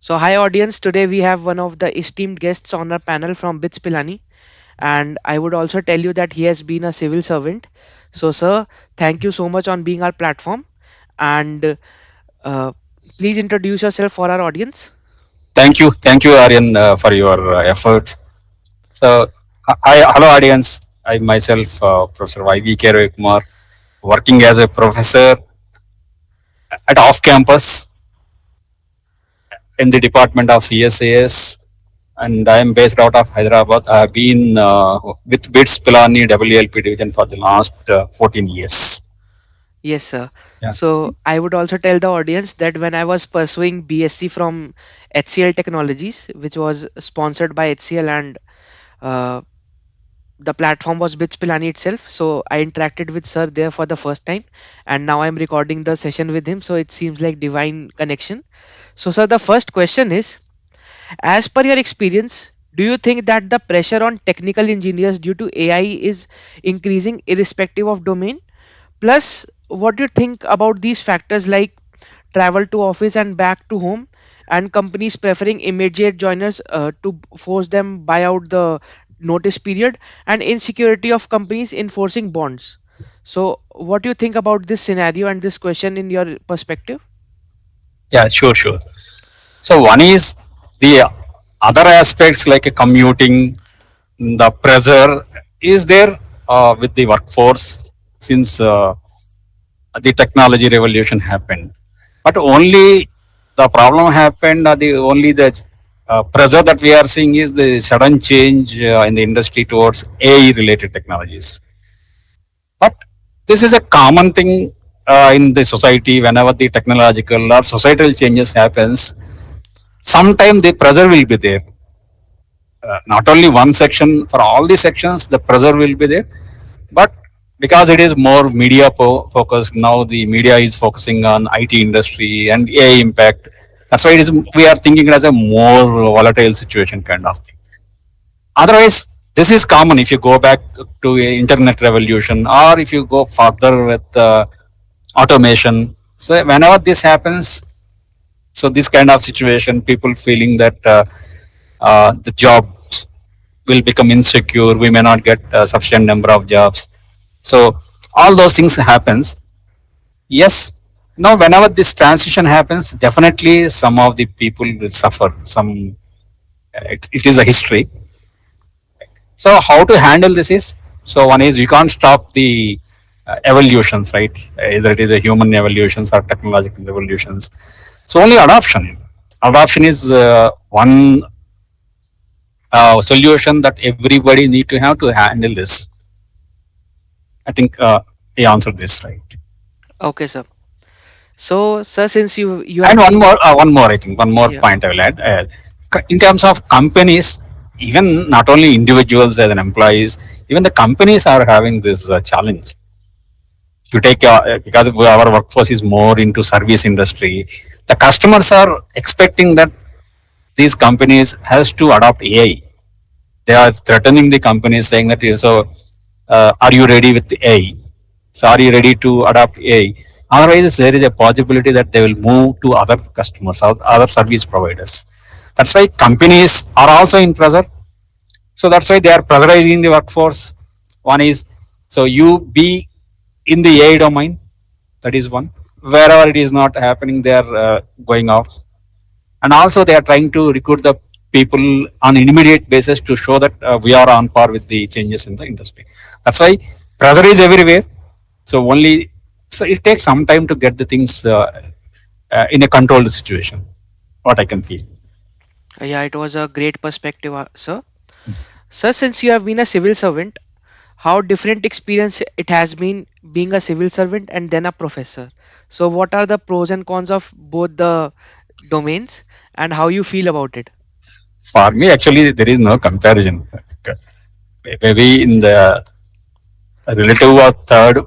So, hi audience. Today we have one of the esteemed guests on our panel from BITS Pilani, and I would also tell you that he has been a civil servant. So, sir, thank you so much on being our platform, and uh, please introduce yourself for our audience. Thank you, Aryan, for your efforts. So, hello, audience. I myself, Professor YVK Ravi Kumar, working as a professor at off campus in the department of CSAS, and I am based out of Hyderabad. I have been with BITS Pilani WLP division for the last 14 years. Yes, sir. Yeah. So, I would also tell the audience that when I was pursuing BSc from HCL Technologies, which was sponsored by HCL and uh, the platform was Bits Pilani itself. So I interacted with sir there for the first time, and now I'm recording the session with him. So it seems like divine connection. So, sir, the first question is: as per your experience, do you think that the pressure on technical engineers due to AI is increasing irrespective of domain? Plus, what do you think about these factors like travel to office and back to home, and companies preferring immediate joiners to force them buy out the notice period, and insecurity of companies enforcing bonds? So, what do you think about this scenario and this question in your perspective? Yeah, sure. So, one is the other aspects like commuting, the pressure is there with the workforce since the technology revolution happened, but only the problem happened, the only the pressure that we are seeing is the sudden change in the industry towards AI related technologies. But this is a common thing in the society. Whenever the technological or societal changes happens, sometime the pressure will be there. Not only one section, for all the sections the pressure will be there, but because it is more media focused now, the media is focusing on IT industry and AI impact. That's why it is, we are thinking it as a more volatile situation kind of thing. Otherwise, this is common if you go back to a internet revolution, or if you go further with automation. So whenever this happens, so this kind of situation, people feeling that the jobs will become insecure, we may not get a sufficient number of jobs. So all those things happens. Yes. Now, whenever this transition happens, definitely some of the people will suffer. It is a history. So how to handle this is, so one is you can't stop the evolutions, right? Either it is a human evolutions or technological evolutions. So only adoption. Adoption is one solution that everybody need to have to handle this. I think he answered this right. Okay, sir. So, sir, since you And have been, one more, I think, one more yeah. point I will add. In terms of companies, even not only individuals as an employees, even the companies are having this challenge. You take because our workforce is more into service industry, the customers are expecting that these companies has to adopt AI. They are threatening the companies saying that so are you ready with the AI? So are you ready to adopt AI? Otherwise, there is a possibility that they will move to other customers, other service providers. That's why companies are also in pressure. So that's why they are pressurizing the workforce. One is, so you be in the AI domain. That is one. Wherever it is not happening, they are going off, and also they are trying to recruit the people on an immediate basis to show that we are on par with the changes in the industry. That's why pressure is everywhere. So only, so it takes some time to get the things in a controlled situation, what I can feel. Yeah, it was a great perspective, sir. Sir, since you have been a civil servant, how different experience it has been being a civil servant and then a professor. So, what are the pros and cons of both the domains, and how you feel about it? For me, actually, there is no comparison. Maybe in the relative or third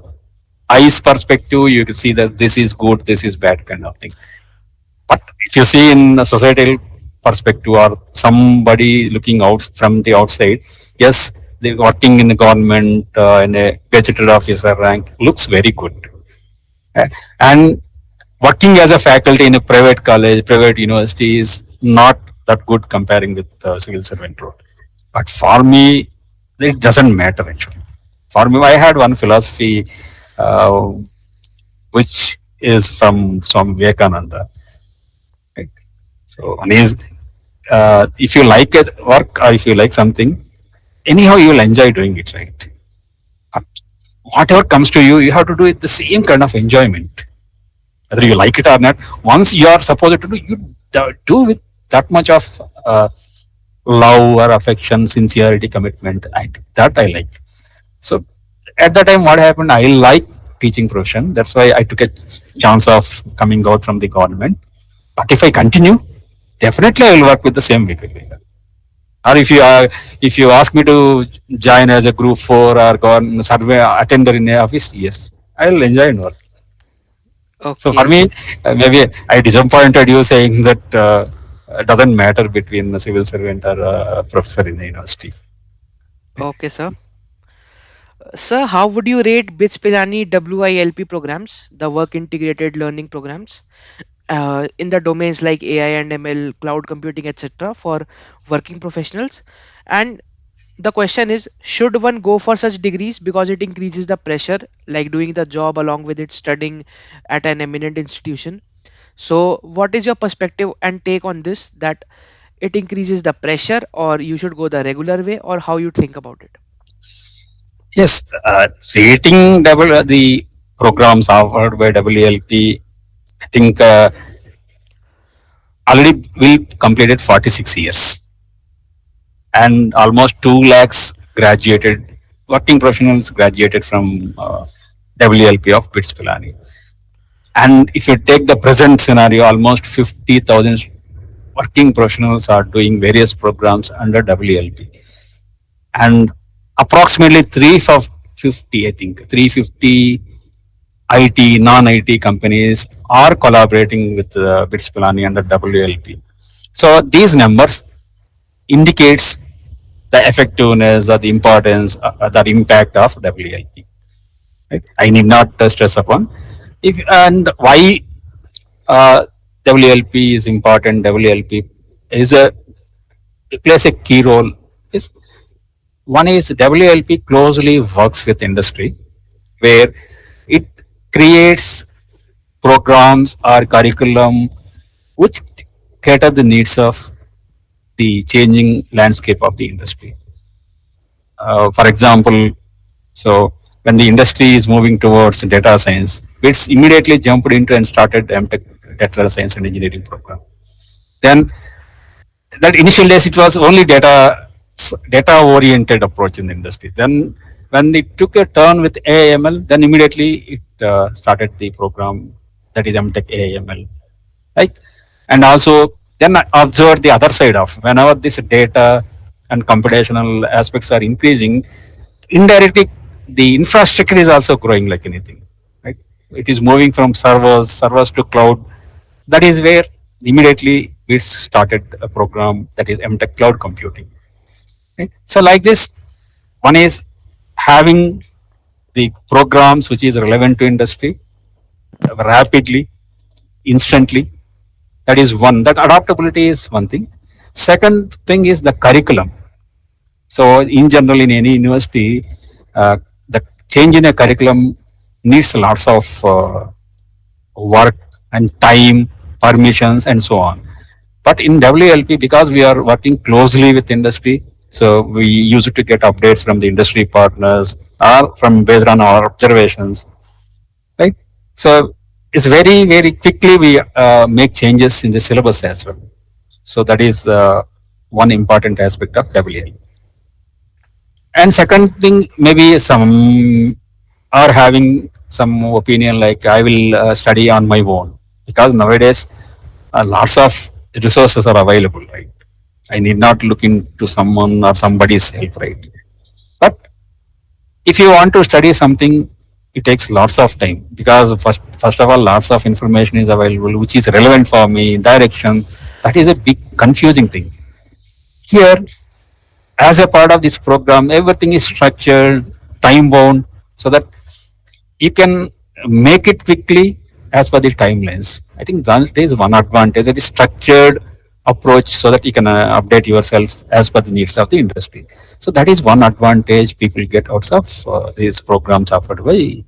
eyes perspective, you can see that this is good, this is bad kind of thing. But if you see in a societal perspective or somebody looking out from the outside, yes, the working in the government in a gazetted officer rank looks very good. Uh, And working as a faculty in a private college, private universities, not that good comparing with civil servant role. But for me, it doesn't matter actually. For me, I had one philosophy uh, which is from Swami Vivekananda. Right? So one is if you like it work or if you like something, anyhow you will enjoy doing it, right? Uh, Whatever comes to you, you have to do it the same kind of enjoyment, whether you like it or not. Once you are supposed to do, you do with that much of uh, love or affection, sincerity, commitment. I think that I like. So at that time, what happened? I like teaching profession. That's why I took a chance of coming out from the government. But if I continue, definitely I will work with the same people. Or if you ask me to join as a group four or go on survey attender in a office, yes, I will enjoy and work. So for Okay, me, maybe I disappointed you saying that doesn't matter between a civil servant or a professor in the university. okay, sir. Sir, how would you rate BITS Pilani WILP programs, the work integrated learning programs, in the domains like AI and ML, cloud computing, etc., for working professionals? And the question is, should one go for such degrees because it increases the pressure, like doing the job along with it studying at an eminent institution? So, what is your perspective and take on this? That it increases the pressure, or you should go the regular way, or how you think about it? Yes, rating the programs offered by WLP, I think already we completed 46 years and almost 2 lakhs graduated, working professionals graduated from WLP of BITS Pilani. And if you take the present scenario, almost 50,000 working professionals are doing various programs under WLP. And approximately 350, I think, 350 IT, non-IT companies are collaborating with BITS Pilani under WLP. So these numbers indicates the effectiveness or the importance, the impact of WLP. Right? I need not stress upon. If and why WLP is important. WLP is a it plays a key role. Is one is WLP closely works with industry, where it creates programs or curriculum which cater the needs of the changing landscape of the industry. For example, so when the industry is moving towards data science, it's immediately jumped into and started MTech data science and engineering program. Then that initial days it was only data oriented approach in the industry. Then when it took a turn with AIML, then immediately it started the program that is MTech AIML. Right? And also then I observed the other side of whenever this data and computational aspects are increasing, indirectly the infrastructure is also growing like anything. Right? It is moving from servers to cloud. That is where immediately we started a program that is MTech Cloud Computing. Right? So like this, one is having the programs which is relevant to industry rapidly, instantly. That is one. That adaptability is one thing. Second thing is the curriculum. So in general, in any university, the change in a curriculum needs lots of work and time, permissions, and so on. But in WLP, because we are working closely with industry, so we use it to get updates from the industry partners or from based on our observations, right? So it's very quickly we make changes in the syllabus as well. So that is one important aspect of WLP. And second thing, maybe some are having some opinion like I will study on my own because nowadays lots of resources are available, right? I need not look into someone or somebody's help, right? But if you want to study something, it takes lots of time because first of all, lots of information is available which is relevant for me, direction. That is a big confusing thing. Here, as a part of this program, everything is structured, time bound, so that you can make it quickly as per the timelines. I think that is one advantage. It is structured approach so that you can update yourself as per the needs of the industry. So that is one advantage people get out of these programs offered by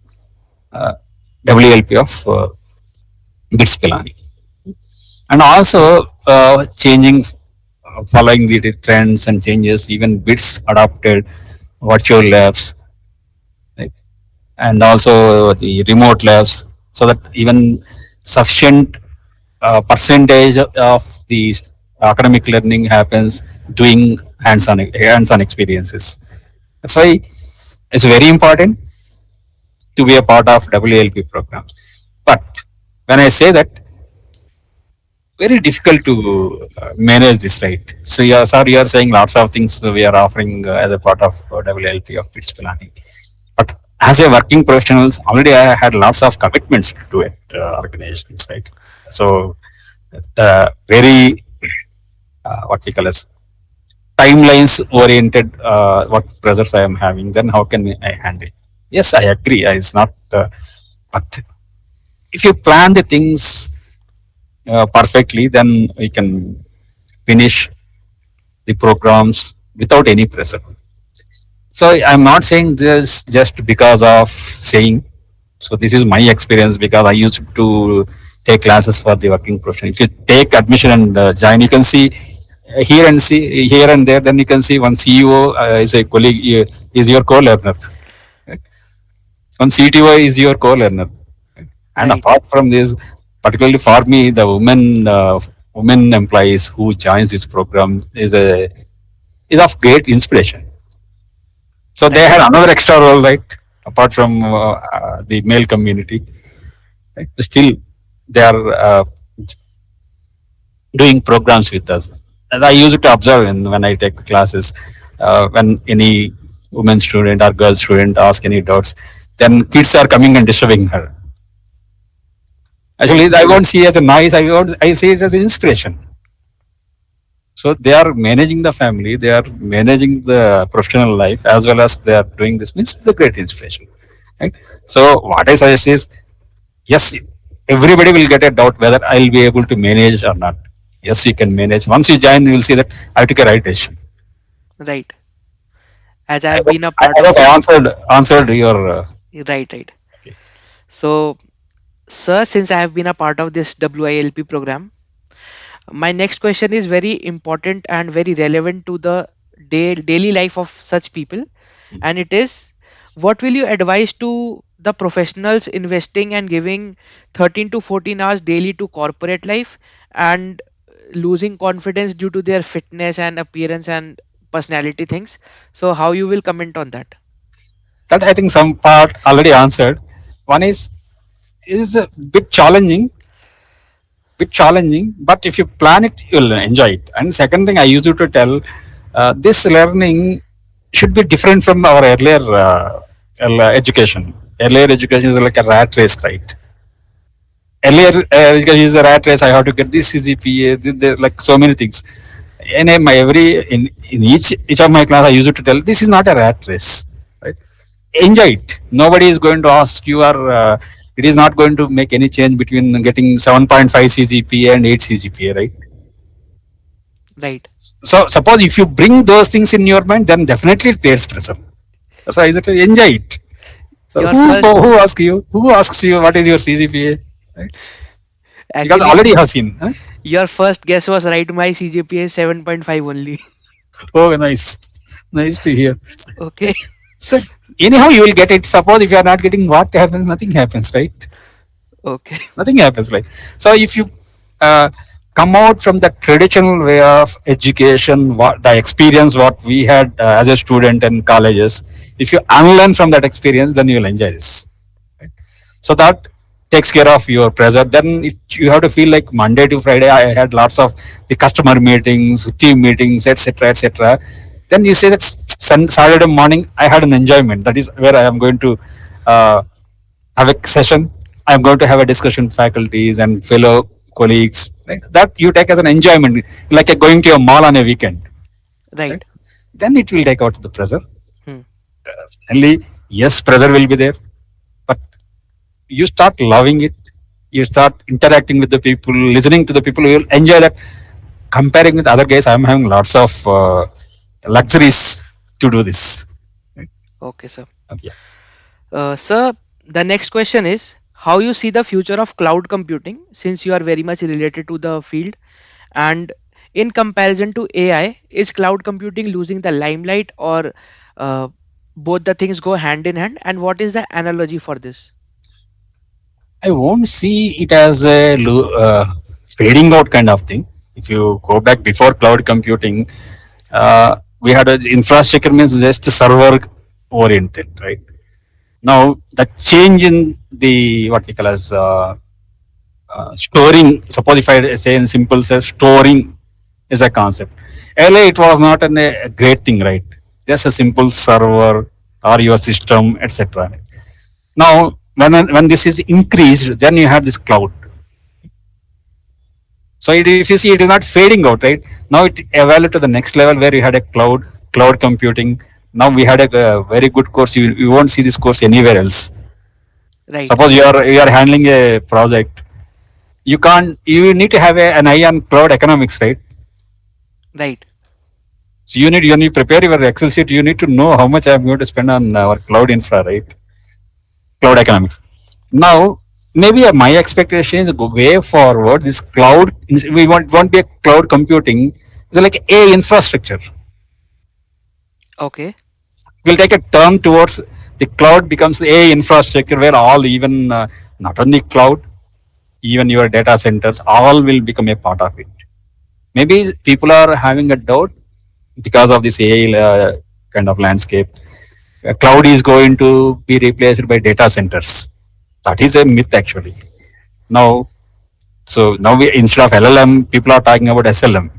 uh, WLP of BITS Pilani. And also changing, following the trends and changes, even BITS adopted virtual labs, right? And also the remote labs, so that even sufficient percentage of the academic learning happens doing hands-on experiences. That's why it's very important to be a part of WLP programs. But when I say that, very difficult to manage this, right? So, yeah, sir, you are saying lots of things we are offering as a part of WLP of PITS Pilani. But as a working professionals, already I had lots of commitments to it, organizations, right? So, the very, what we call as timelines oriented work pressures I am having, then how can I handle? Yes, I agree. It's not, but if you plan the things perfectly, then we can finish the programs without any pressure. So I'm not saying this just because of saying. So this is my experience because I used to take classes for the working profession. If you take admission and join, you can see here and there. Then you can see one CEO is a colleague, is your co-learner. Right? One CTO is your co-learner. Right? And Right. apart from this, particularly for me, the women employees who joins this program is of great inspiration. So they Right. had another extra role, right? Apart from the male community, right? Still they are doing programs with us. And I used to observe when I take classes, when any woman student or girl student ask any doubts, then kids are coming and disturbing her. Actually, Right. I won't see it as a noise. I see it as an inspiration. So they are managing the family, they are managing the professional life as well as they are doing this. Means it's a great inspiration, right? So what I suggest is, yes, everybody will get a doubt whether I'll be able to manage or not. Yes, you can manage. Once you join, you will see that I took a right decision. Right. As I I have hope been a I, part I hope of. I answered your. Right. Right. Okay. So, sir, since I have been a part of this WILP program, my next question is very important and very relevant to the daily life of such people. And it is, what will you advise to the professionals investing and giving 13 to 14 hours daily to corporate life and losing confidence due to their fitness and appearance and personality things? So, how you will comment on that? That I think some part already answered. One is a bit challenging, but if you plan it, you'll enjoy it. And second thing I used to tell, this learning should be different from our earlier education. Earlier education is like a rat race, right? Earlier education is a rat race. I have to get this CGPA, like so many things. And my in each of my class, I used to tell this is not a rat race, right? Enjoy it. Nobody is going to ask you, or it is not going to make any change between getting 7.5 CGPA and 8 CGPA, right? Right. So suppose if you bring those things in your mind, then definitely it creates pressure. So I said, enjoy it. So Your first, who asks you what is your CGPA, right? Because actually, already have seen. Huh? your first guess was right. My CGPA is 7.5 only. Oh, nice, nice to hear. Okay. So anyhow, you will get it. Suppose if you are not getting, what happens? Nothing happens, right? Okay. Nothing happens, right? So if you uh, come out from the traditional way of education, what the experience what we had as a student in colleges, if you unlearn from that experience, then you will enjoy this, right? So that takes care of your pressure. Then if you have to feel like Monday to Friday I had lots of the customer meetings, team meetings, etc., etc., then you say that Saturday morning I had an enjoyment. That is where I am going to uh, have a session. I'm going to have a discussion with faculties and fellow colleagues. Right? That you take as an enjoyment, like a going to a mall on a weekend. Right? Right. Then it will take out the pressure. Hmm. Only yes, pressure will be there, but you start loving it. You start interacting with the people, listening to the people. You will enjoy that. comparing with other guys, I'm having lots of luxuries to do this. Okay, sir. Yeah. Sir, the next question is how you see the future of cloud computing since you are very much related to the field, and in comparison to AI, is cloud computing losing the limelight, or uh, both the things go hand in hand? And what is the analogy for this? I won't see it as a fading out kind of thing. If you go back before cloud computing, we had a infrastructure means just server oriented, right? Now the change in the what we call as storing. Suppose if I say in simple sense, storing is a concept. Earlier it was not a great thing, right? Just a simple server or your system, etc. Now when this is increased, then you have this cloud. So if you see, it is not fading out, right? Now it evolved to the next level where you had a cloud computing. Now we had a very good course. You won't see this course anywhere else. Right, Suppose you are handling a project, you can't. You need to have an eye on cloud economics, right? right, So you need when you prepare your Excel sheet, you need to know how much I'm going to spend on our cloud infra, right? Cloud economics. Now maybe my expectation is go way forward. This cloud, we won't be a cloud computing. It's like a infrastructure. okay, We'll take a turn towards the cloud becomes a infrastructure where all even not only cloud, even your data centers, all will become a part of it. Maybe people are having a doubt because of this AI kind of landscape. Cloud is going to be replaced by data centers. That is a myth actually. Now, so now we instead of LLM, people are talking about SLM,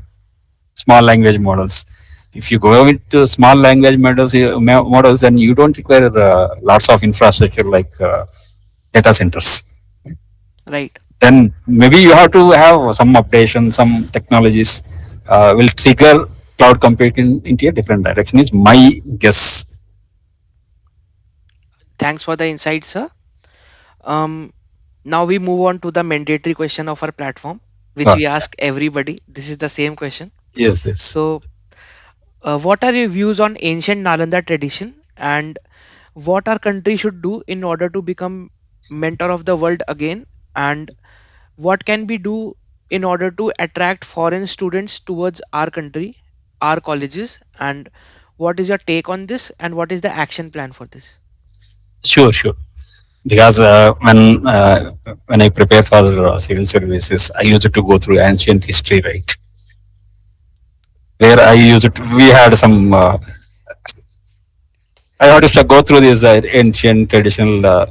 small language models. If you go into small language models, models, then you don't require lots of infrastructure like data centers. right. Then maybe you have to have some updation, some technologies will trigger cloud computing into a different direction. Is my guess. Thanks for the insight, sir. Um, Now we move on to the mandatory question of our platform, which Uh, we ask everybody. This is the same question. yes, yes. So, what are your views on ancient Nalanda tradition, and what our country should do in order to become mentor of the world again? And what can we do in order to attract foreign students towards our country, our colleges? And what is your take on this? And what is the action plan for this? Sure, sure. Because when I prepare for civil services, I used to go through ancient history, right? Where I used to, we had some. I had to go through this ancient traditional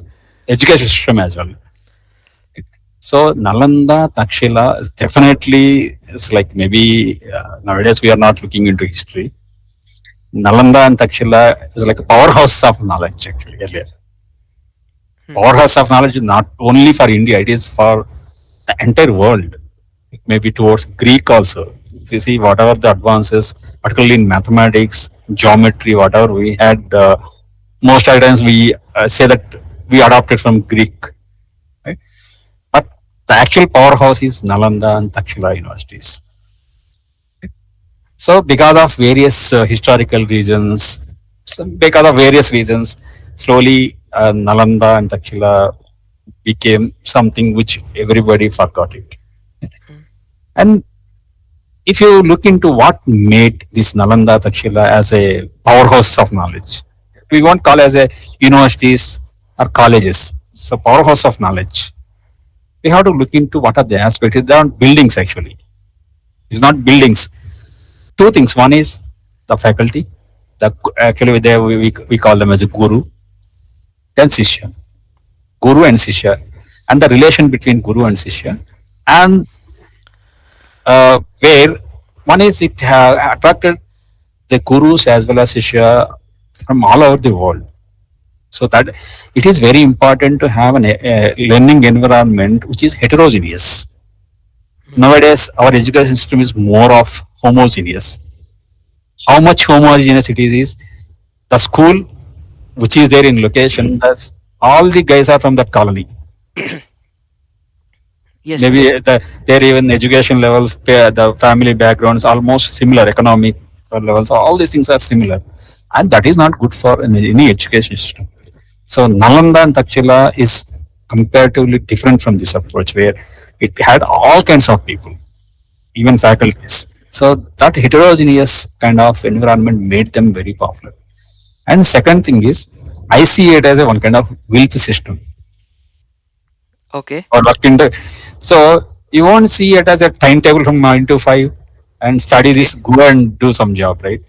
education system as well. So Nalanda, Takshila is definitely is like maybe nowadays we are not looking into history. Nalanda and Takshila is like a powerhouse of knowledge actually earlier. Hmm, Powerhouse of knowledge is not only for India; it is for the entire world. Maybe towards Greek also. If you see whatever the advances, particularly in mathematics, geometry, whatever we had, most of the times we say that we adopted from Greek, right? But the actual powerhouse is Nalanda and Takshila universities. So because of various historical reasons, because of various reasons, slowly Nalanda and Takshila became something which everybody forgot it. hmm, And if you look into what made this Nalanda Takshila as a powerhouse of knowledge, we won't call as a universities or colleges. It's a powerhouse of knowledge. We have to look into what are the aspects. They are not buildings actually. It's not buildings. Two things. One is the faculty. Actually we call them as a guru. Then Sishya. Guru and Sishya. And the relation between Guru and Sishya. And where one is it attracted the gurus as well as Shishya from all over the world. So that it is very important to have a learning environment which is heterogeneous. hmm, Nowadays, our education system is more of homogeneous. How much homogeneous it is the school which is there in location. That's all the guys are from that colony. Yes, Maybe true. their even education levels, the family backgrounds, almost similar. Economic levels, all these things are similar, and that is not good for any education system. So Nalanda and Takshila is comparatively different from this approach, where it had all kinds of people, even faculties. So that heterogeneous kind of environment made them very popular. And second thing is, I see it as a one kind of WILP system Okay. or work in the. So you won't see it as a timetable from 9 to 5 and study Okay. this, go and do some job, right?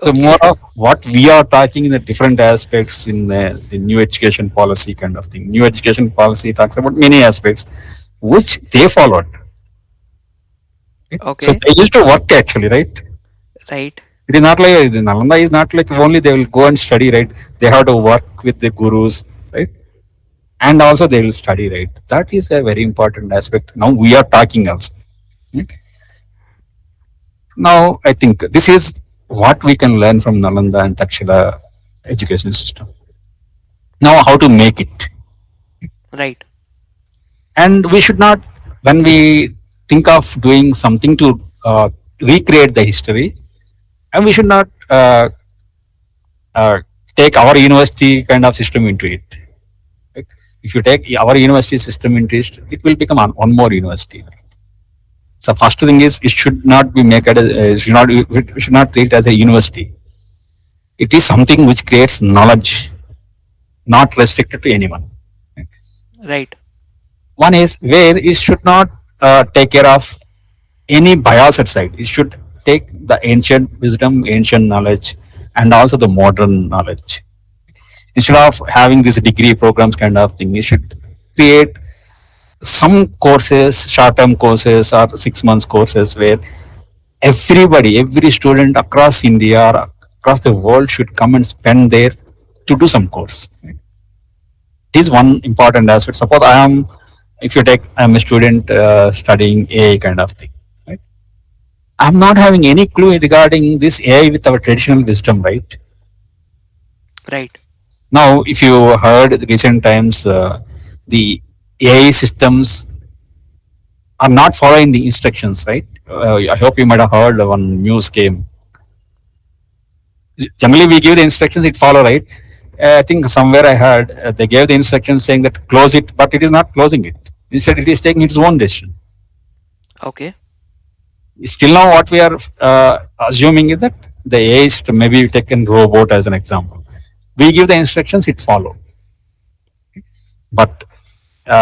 So Okay. more of what we are talking in the different aspects in the new education policy kind of thing. New education policy talks about many aspects which they followed. Right? So Okay. they used to work actually, right? Right. It is not like Nalanda is not like only they will go and study, right? They have to work with the gurus, right? And also they will study, right? That is a very important aspect. Now we are talking also. Right? Now I think this is what we can learn from Nalanda and Takshila education system. Now how to make it, Right. and we should not, when we think of doing something to recreate the history, and we should not uh, take our university kind of system into it, right? If you take our university system into it, it will become one more university, right? So first thing is, it should not be make it as, we should not treat it as a university. It is something which creates knowledge, not restricted to anyone. Right. One is where it should not take care of any bias side. It should take the ancient wisdom, ancient knowledge, and also the modern knowledge. Instead of having this degree programs kind of thing, it should create some courses, short-term courses or 6 months courses where everybody, every student across India or across the world should come and spend there to do some course. It is one important aspect. Suppose I am, if you take, I am a student studying AI kind of thing, right? I'm not having any clue regarding this AI with our traditional wisdom, right? Right. Now, if you heard recent times, the AI systems are not following the instructions, right? I hope you might have heard one news came. Generally, we give the instructions, it follow, right? I think somewhere I heard they gave the instructions saying that close it, but it is not closing it. Instead, it is taking its own decision. Okay. Still now, what we are assuming is that the AI system, maybe you take a robot as an example. We give the instructions, it follow. But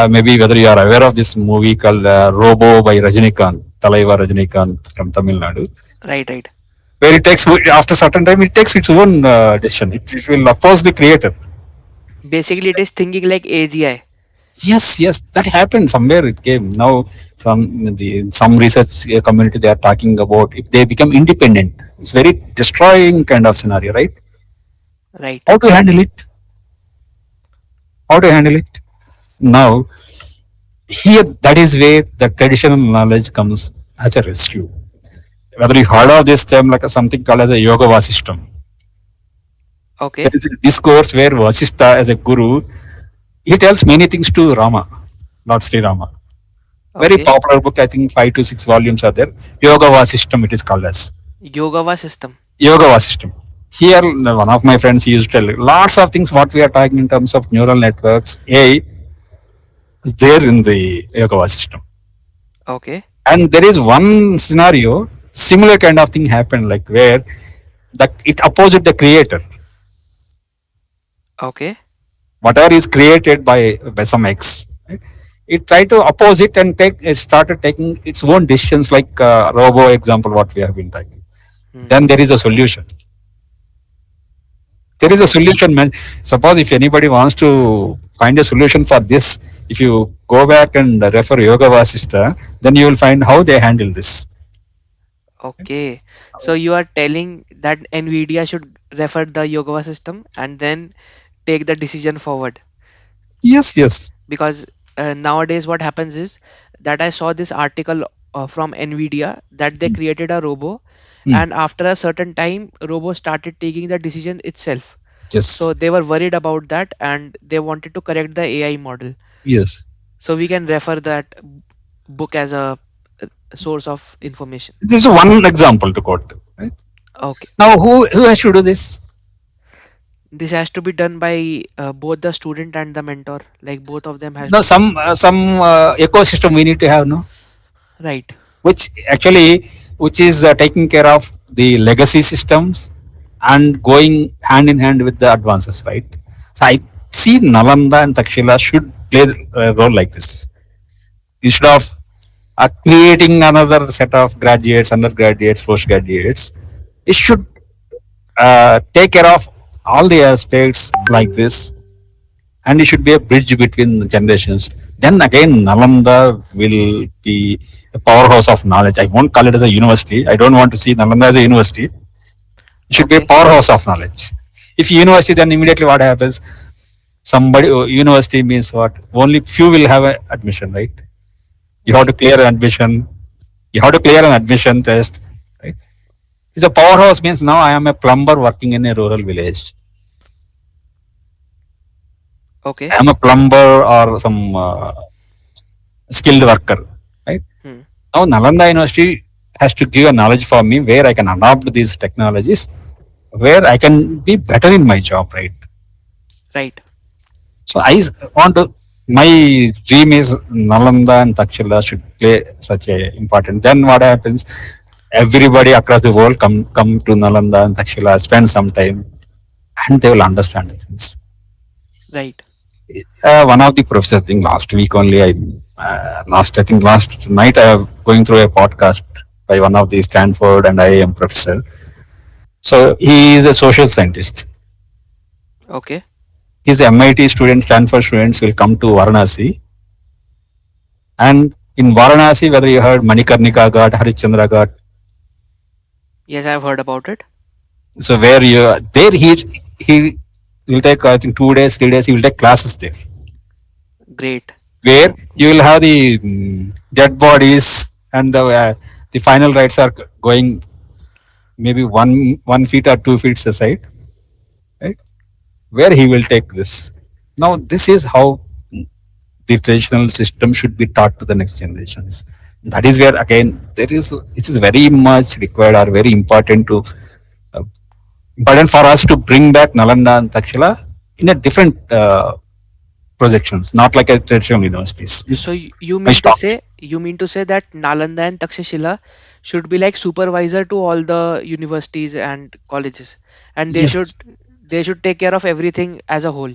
maybe whether you are aware of this movie called Robo by Rajinikanth, Talaiva Rajinikanth from Tamil Nadu, Right. Right. where it takes, after certain time, it takes its own decision. It will oppose the creator. Basically, it is thinking like AGI. Yes, yes, that happened somewhere. It came now. Some research community they are talking about if they become independent. It's very destroying kind of scenario, right? Right. How to handle it? How to handle it? Now here, that is where the traditional knowledge comes as a rescue. Whether you heard of this term like something called as a yoga vasistam. There Okay. is a discourse where Vasistha as a guru, he tells many things to Rama, Lord Sri Rama. Very Okay. popular book, I think 5 to 6 volumes are there. Yoga Vasistam it is called as. Yogava system. Yoga Vasistam. Here, one of my friends he used to tell lots of things what we are talking in terms of neural networks, AI is there in the Yoga Vasistam. Okay. And there is one scenario, similar kind of thing happened, like where that it opposite the creator. Okay. Whatever is created by some X, right? It tried to oppose it and take it started taking its own decisions, like robo example what we have been talking. Hmm. Then there is a solution. There is a Okay. solution, man. Suppose if anybody wants to find a solution for this, if you go back and refer Yoga Vasistha, then you will find how they handle this. Okay. So you are telling that NVIDIA should refer the Yogava system and then take the decision forward. Yes, yes. Because nowadays what happens is that I saw this article from NVIDIA that they created a robo, Hmm. and after a certain time robo started taking the decision itself. Yes, So they were worried about that and they wanted to correct the AI model. yes. So we can refer that book as a source of information. This is one example to quote. Right? Okay. Now, who has to do this? This has to be done by both the student and the mentor. Like both of them has No, to. some ecosystem we need to have, no, Right. which actually which is taking care of the legacy systems and going hand in hand with the advances, right? So I see Nalanda and Takshila should play a role like this instead of creating another set of graduates, undergraduates, postgraduates. It should take care of all the aspects like this, and it should be a bridge between the generations. Then again, Nalanda will be a powerhouse of knowledge. I won't call it as a university. I don't want to see Nalanda as a university. It should be a Okay. powerhouse of knowledge. If university, then immediately what happens? Somebody university means what? Only few will have a admission, right? You have to Right. clear an admission. You have to clear an admission test, right? It's a powerhouse means now I am a plumber working in a rural village. Okay. I am a plumber or some skilled worker, right? Hmm. Now Nalanda University has to give a knowledge for me where I can adopt these technologies, where I can be better in my job, right? Right. So want to. My dream is Nalanda and Takshila should play such a important. Then what happens? Everybody across the world come to Nalanda and Takshila, spend some time, and they will understand the things. Right. One of the professors, I think last week only, I think last night I have going through a podcast by one of the Stanford and IIM professor. So he is a social scientist. Okay. His MIT students, Stanford students will come to Varanasi, and in Varanasi, whether you heard Manikarnika Ghat, Harishchandra Ghat, Yes, I've heard about it. so where you there he will take I think 2 days, 3 days. He will take classes there, Great. where you will have the dead bodies and the final rites are going maybe 1 feet or 2 feet aside, right? Where he will take this. Now, this is how the traditional system should be taught to the next generations. That is where again there is it is very much required or very important to uh, important for us to bring back Nalanda and Takshila in a different projections, not like a traditional universities. Is So you my mean to stop. say that Nalanda and Takshashila should be like supervisor to all the universities and colleges, and Yes, they should take care of everything as a whole.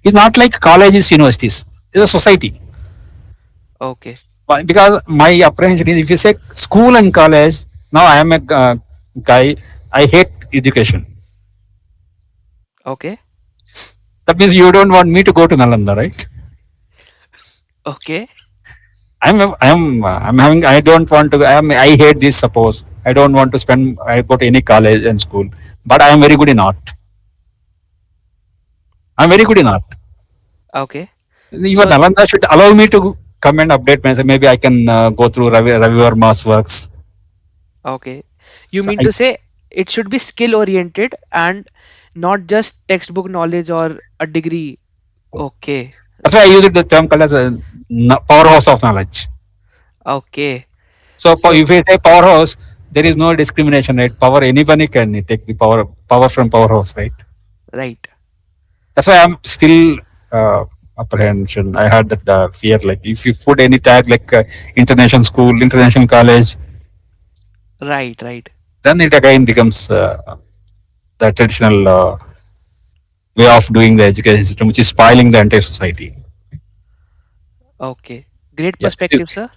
it's not like colleges, universities. It's a society. Okay. Because my apprehension is if you say school and college, now I am a guy, I hate education. Okay. That means you don't want me to go to Nalanda, right? Okay. I'm having, I don't want to, I hate this, suppose. I don't want to spend, I go to any college and school, but I am very good in art. I'm very good in art. Okay. Even So Nalanda should allow me to come and update myself. Maybe I can go through Ravi Verma's works. okay. You So mean to say it should be skill oriented and not just textbook knowledge or a degree. Okay. that's why I use it the term called as a powerhouse of knowledge. Okay. So So if we say powerhouse, there is no discrimination, right? Power, anybody can take the power from powerhouse, right? right. That's why I'm still apprehension. I had that fear, like if you put any tag like international school, international college, Right. Right. then it again becomes the traditional way of doing the education system, which is spoiling the entire society. Okay. Great Yeah, this is perspective, sir.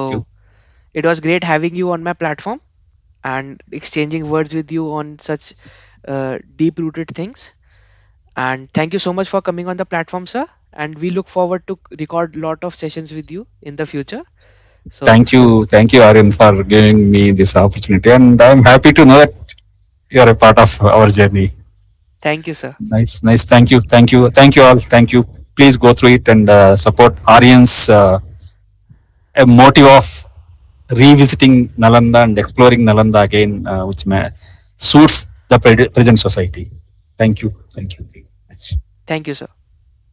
you. So it was great having you on my platform and exchanging words with you on such deep rooted things. And thank you so much for coming on the platform, sir. And we look forward to record lot of sessions with you in the future. So Thank you, Aryan, for giving me this opportunity, and I'm happy to know that you are a part of our journey. thank you, sir. Nice, nice. Thank you all. Thank you. Please go through it and support Aryan's a motive of revisiting Nalanda and exploring Nalanda again, which suits the present society. Thank you. Thank you. Thank you very much. Thank you, sir.